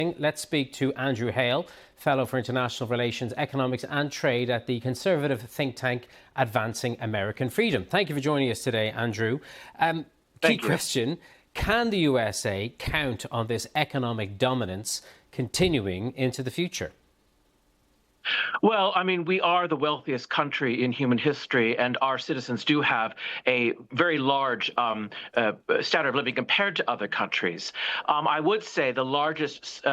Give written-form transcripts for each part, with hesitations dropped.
Let's speak to Andrew Hale, Fellow for International Relations, Economics and Trade at the conservative think tank Advancing American Freedom. Thank you for joining us today, Andrew. Key question, can the USA count on this economic dominance continuing into the future? Well, I mean, we are the wealthiest country in human history, and our citizens do have a very large standard of living compared to other countries. I would say the largest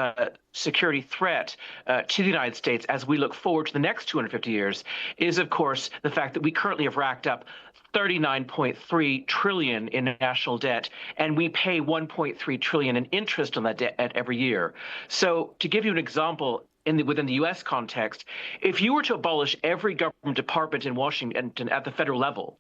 security threat to the United States as we look forward to the next 250 years is, of course, the fact that we currently have racked up 39.3 trillion in national debt, and we pay 1.3 trillion in interest on that debt every year. So to give you an example, within the U.S. context, if you were to abolish every government department in Washington at the federal level,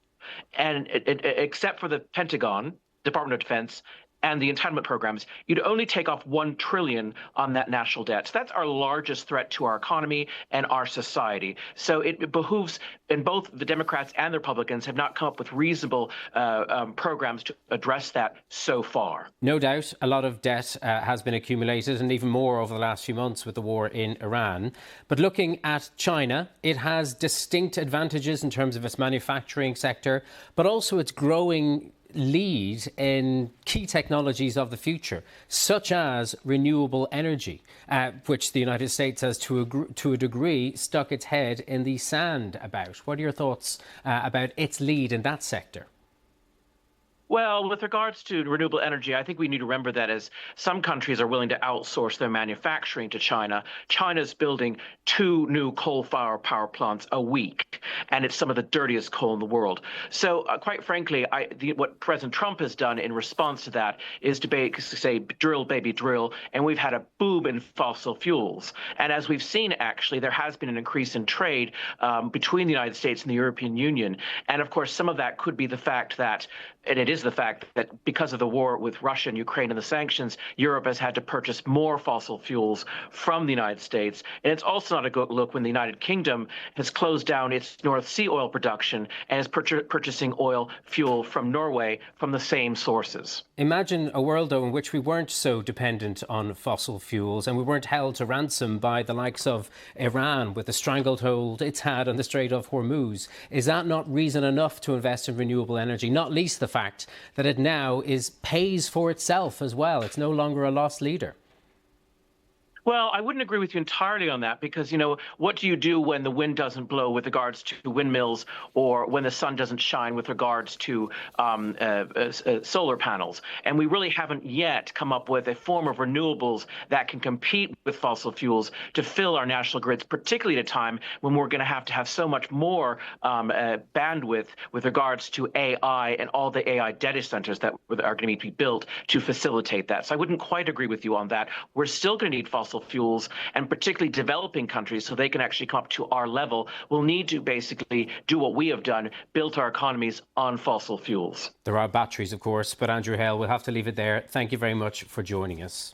and except for the Pentagon, Department of Defense, and the entitlement programs, you'd only take off 1 trillion on that national debt. So that's our largest threat to our economy and our society. So it behooves, and both the Democrats and the Republicans have not come up with reasonable programs to address that so far. No doubt, a lot of debt has been accumulated, and even more over the last few months with the war in Iran. But looking at China, it has distinct advantages in terms of its manufacturing sector, but also its growing lead in key technologies of the future, such as renewable energy, which the United States has, to a degree, stuck its head in the sand about. What are your thoughts about its lead in that sector? Well, with regards to renewable energy, I think we need to remember that as some countries are willing to outsource their manufacturing to China, China's building 2 new coal-fired power plants a week, and it's some of the dirtiest coal in the world. So, quite frankly, what President Trump has done in response to that is to basically say, drill, baby, drill, and we've had a boom in fossil fuels. And as we've seen, actually, there has been an increase in trade between the United States and the European Union. And, of course, some of that could be the fact that, and it is the fact that because of the war with Russia and Ukraine and the sanctions, Europe has had to purchase more fossil fuels from the United States. And it's also not a good look when the United Kingdom has closed down its North Sea oil production and is purchasing oil fuel from Norway from the same sources. Imagine a world, though, in which we weren't so dependent on fossil fuels and we weren't held to ransom by the likes of Iran with the stranglehold it's had on the Strait of Hormuz. Is that not reason enough to invest in renewable energy? Not least the fact that it now pays for itself as well. It's no longer a lost leader. Well, I wouldn't agree with you entirely on that because, what do you do when the wind doesn't blow with regards to windmills or when the sun doesn't shine with regards to solar panels? And we really haven't yet come up with a form of renewables that can compete with fossil fuels to fill our national grids, particularly at a time when we're going to have so much more bandwidth with regards to AI and all the AI data centers that are going to need to be built to facilitate that. So I wouldn't quite agree with you on that. We're still going to need fossil fuels, and particularly developing countries, so they can actually come up to our level, will need to basically do what we have done, built our economies on fossil fuels. There are batteries, of course, but Andrew Hale, we'll have to leave it there. Thank you very much for joining us.